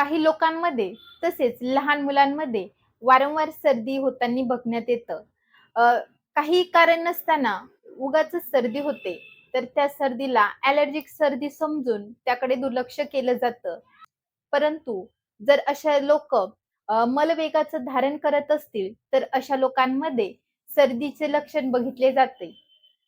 काही लोकांमध्ये तसेच लहान मुलांमध्ये वारंवार सर्दी होताना बघण्यात येतं. अ, काही कारण नसताना उगाचच सर्दी होते. तर त्या सर्दीला ॲलर्जिक सर्दी समजून त्याकडे दुर्लक्ष केलं जातं. परंतु जर अशा लोकं मलवेगाचं धारण करत असतील, तर अशा लोकांमध्ये सर्दीचे लक्षण बघितले जाते.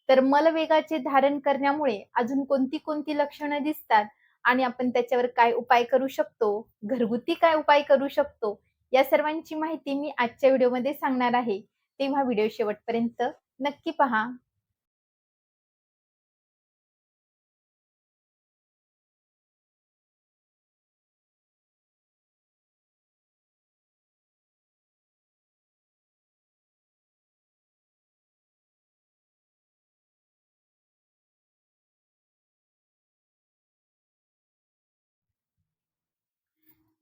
तर मलवेगाचे धारण करण्यामुळे अजून कोणती लक्षणं दिसतात आणि आपण त्याच्यावर काय उपाय करू शकतो, घरगुती काय उपाय करू शकतो, या सर्वांची माहिती मी आजच्या व्हिडिओमध्ये सांगणार आहे. तेव्हा व्हिडिओ शेवटपर्यंत नक्की पहा.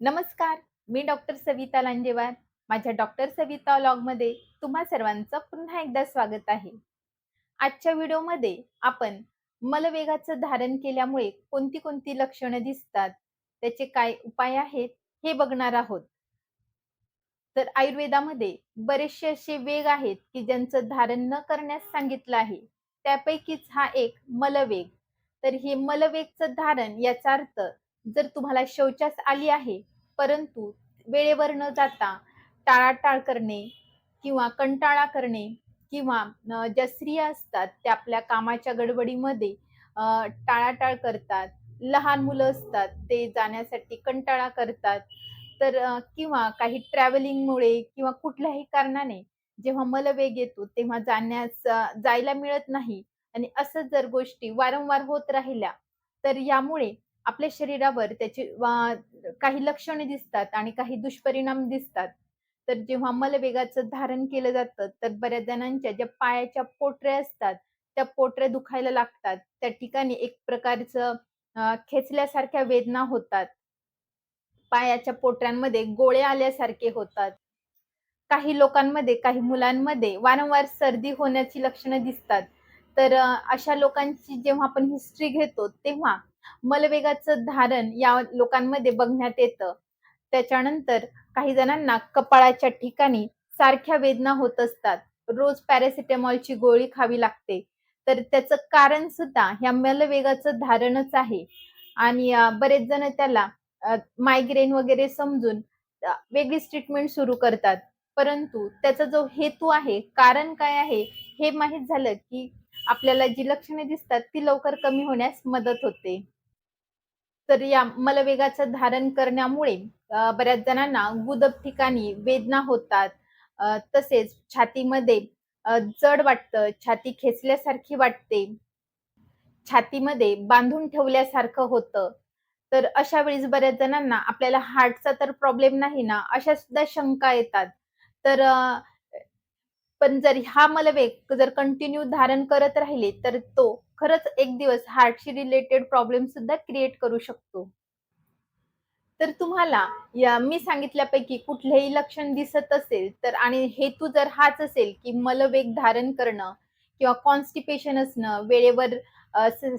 नमस्कार, मी डॉक्टर सविता लांजेवार. माझ्या डॉक्टर सविता व्लॉगमध्ये तुम्हा सर्वांचं पुन्हा एकदा स्वागत आहे. आजच्या व्हिडिओमध्ये आपण मलवेगाचं धारण केल्यामुळे कोणती लक्षणं दिसतात, त्याचे काय उपाय आहेत, हे बघणार आहोत. तर आयुर्वेदामध्ये बरेचसे असे वेग आहेत, की ज्यांचं धारण न करण्यास सांगितलं आहे. त्यापैकीच हा एक मलवेग. तर हे मलवेगचं धारण याचा अर्थ जर तुम्हाला शौचास आली आहे, परंतु वेळेवर न जाता टाळाटाळ करणे किंवा कंटाळा करणे किंवा ज्या स्त्रिया असतात त्या आपल्या कामाच्या गडबडीमध्ये टाळाटाळ करतात. लहान मुलं असतात ते जाण्यासाठी कंटाळा करतात. तर किंवा काही ट्रॅव्हलिंगमुळे किंवा कुठल्याही कारणाने जेव्हा मलवेग येतो तेव्हा जायला मिळत नाही आणि असं जर गोष्टी वारंवार होत राहिल्या, तर यामुळे आपल्या शरीरावर त्याची काही लक्षणे दिसतात आणि काही दुष्परिणाम दिसतात. तर जेव्हा मलवेगाचं धारण केलं जातं, तर बऱ्याच जणांच्या ज्या पायाच्या पोटऱ्या असतात, त्या पोटऱ्या दुखायला लागतात. त्या ठिकाणी एक प्रकारचं खेचल्यासारख्या वेदना होतात. पायाच्या पोटऱ्यांमध्ये गोळे आल्यासारखे होतात. काही लोकांमध्ये, काही मुलांमध्ये वारंवार सर्दी होण्याची लक्षणं दिसतात. तर अशा लोकांची जेव्हा आपण हिस्ट्री घेतो, तेव्हा मलवेगाचं धारण या लोकांमध्ये बघण्यात येतं. त्याच्यानंतर काही जणांना कपाळाच्या ठिकाणी सारख्या वेदना होत असतात. रोज पॅरासिटामॉलची गोळी खावी लागते. तर त्याचं कारण सुद्धा ह्या मलवेगाचं धारणच आहे आणि बरेच जण त्याला मायग्रेन वगैरे समजून वेगळीच ट्रीटमेंट सुरू करतात. परंतु त्याचा जो हेतू आहे, कारण काय आहे, हे माहीत झालं, की आपल्याला जी लक्षणे दिसतात ती लवकर कमी होण्यास मदत होते. तर या मलवेगाचं धारण करण्यामुळे बऱ्याच जणांना गुदप ठिकाणी वेदना होतात. तसेच छातीमध्ये जड वाटतं, छाती खेचल्यासारखी वाटते. छातीमध्ये बांधून ठेवल्यासारखं होतं. तर अशा वेळेस बऱ्याच जणांना आपल्याला हार्टचा तर प्रॉब्लेम नाही ना, अशा सुद्धा शंका येतात. तर पण जर हा मलवेग जर कंटिन्यू धारण करत राहिले, तर तो खरंच एक दिवस हार्टशी रिलेटेड प्रॉब्लेम सुद्धा क्रिएट करू शकतो. तर तुम्हाला या मी सांगितल्यापैकी कुठलेही लक्षण दिसत असेल तर आणि हेतू जर हाच असेल, की मलवेग धारण करणं किंवा कॉन्स्टिपेशन असणं, वेळेवर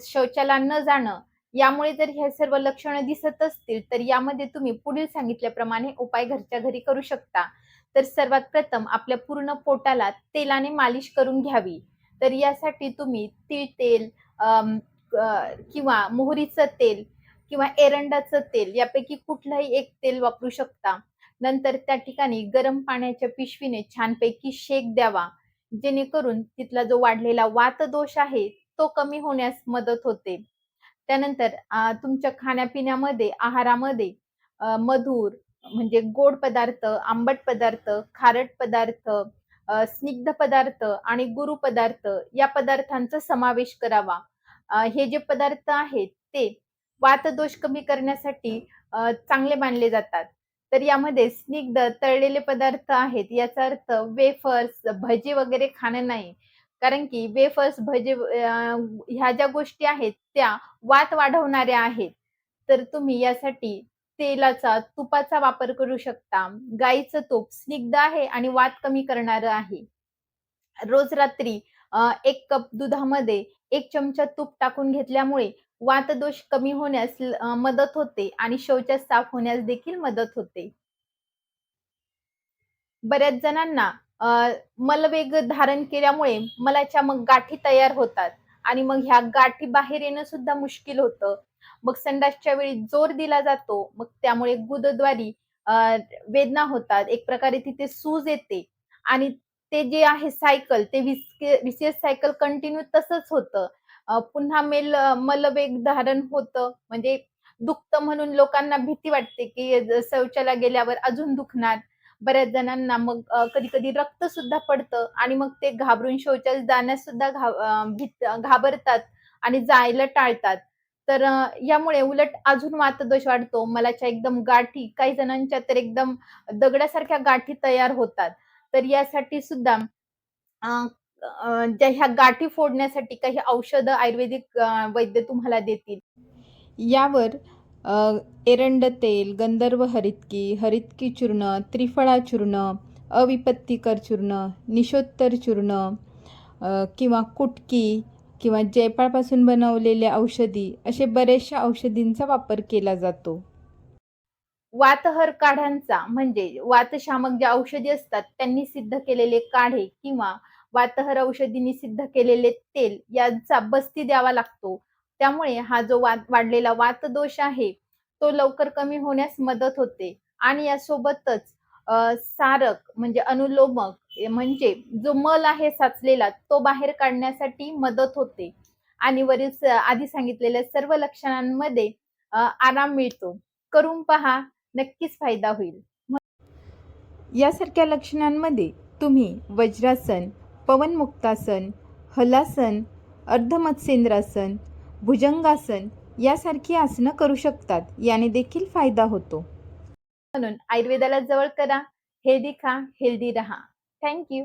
शौचाला न जाणं, यामुळे जर हे सर्व लक्षणं दिसत असतील, तर यामध्ये तुम्ही पुढील सांगितल्याप्रमाणे उपाय घरच्या घरी करू शकता. तर सर्वात प्रथम आपल्या पूर्ण पोटाला तेलाने मालिश करून घ्यावी. तर यासाठी तुम्ही तीळ तेल किंवा मोहरीचं तेल किंवा एरंडाचं तेल यापैकी कुठलंही एक तेल वापरू शकता. नंतर त्या ठिकाणी गरम पाण्याच्या पिशवीने छानपैकी शेक द्यावा. जेणेकरून तिथला जो वाढलेला वातदोष आहे, तो कमी होण्यास मदत होते. त्यानंतर तुमच्या खाण्यापिण्यामध्ये, आहारामध्ये मधुर म्हणजे गोड पदार्थ, आंबट पदार्थ, खारट पदार्थ, स्निग्ध पदार्थ आणि गुरू पदार्थ या पदार्थांचा समावेश करावा. हे जे पदार्थ आहेत ते वातदोष कमी करण्यासाठी चांगले मानले जातात. तर यामध्ये स्निग्ध तळलेले पदार्थ आहेत. याचा अर्थ वेफर्स, भजी वगैरे खाणं नाही. कारण की वेफर्स, भजे ह्या ज्या गोष्टी आहेत त्या वात वाढवणाऱ्या आहेत. तर तुम्ही यासाठी तेलाचा, तुपाचा वापर करू शकता. गाईचं तूप स्निग्ध आहे आणि वात कमी करणारं आहे. रोज रात्री 1 कप दुधामध्ये 1 चमचा तूप टाकून घेतल्यामुळे वातदोष कमी होण्यास मदत होते आणि शौच साफ होण्यास देखील मदत होते. बऱ्याच जणांना अ, मलवेग धारण केल्यामुळे मलाच्या मग गाठी तयार होतात आणि मग ह्या गाठी बाहेर येणं सुद्धा मुश्किल होतं. मग संडासच्या वेळी जोर दिला जातो. मग त्यामुळे गुदद्वारी अ, वेदना होतात. एक प्रकारे तिथे सूज येते आणि ते जे आहे सायकल ते व्हिसियस सायकल कंटिन्यू तसंच होतं. पुन्हा मलवेग धारण होतं. म्हणजे दुखतं म्हणून लोकांना भीती वाटते, की शौचाला गेल्यावर अजून दुखणार. बऱ्याच जणांना मग कधी-कधी रक्त सुद्धा पडतं आणि मग ते घाबरून शौचास जाण्यास सुद्धा घाबरतात आणि जायला टाळतात. तर यामुळे उलट अजून वातदोष वाढतो. मलाच्या एकदम गाठी, काही जणांच्या तर एकदम दगडासारख्या गाठी तयार होतात. तर यासाठी सुद्धा अ, ज्या ह्या गाठी फोडण्यासाठी काही औषधं आयुर्वेदिक वैद्य तुम्हाला देतील. यावर अ, एरंड तेल, गंधर्व हरितकी, हरितकी चूर्ण, त्रिफळा चूर्ण, अविपत्तिकर चूर्ण, निशोत्तर चूर्ण किंवा कुटकी किंवा जयपाळपासून बनवलेल्या औषधी असे बऱ्याचशा औषधींचा वापर केला जातो. वातहर काढ्यांचा म्हणजे वातशामक ज्या औषधी असतात त्यांनी सिद्ध केलेले काढे किंवा वातहर औषधींनी सिद्ध केलेले तेल यांचा बस्ती द्यावा लागतो. त्यामुळे हा जो वाढलेला वातदोष आहे, तो लवकर कमी होण्यास मदत होते आणि यासोबतच सारक म्हणजे अनुलोमक म्हणजे जो मल आहे साचलेला तो बाहेर काढण्यासाठी मदत होते आणि आधी सांगितलेल्या सर्व लक्षणांमध्ये आराम मिळतो. करून पहा. नक्कीच फायदा होईल. यासारख्या लक्षणांमध्ये तुम्ही वज्रासन, पवनमुक्तासन, हलासन, अर्धमत्स्येंद्रासन, भुजंगासन यासारखी आसनं करू शकतात. याने देखील फायदा होतो. म्हणून आयुर्वेदाला जवळ करा, हेल्दी खा, हेल्दी रहा. Thank you.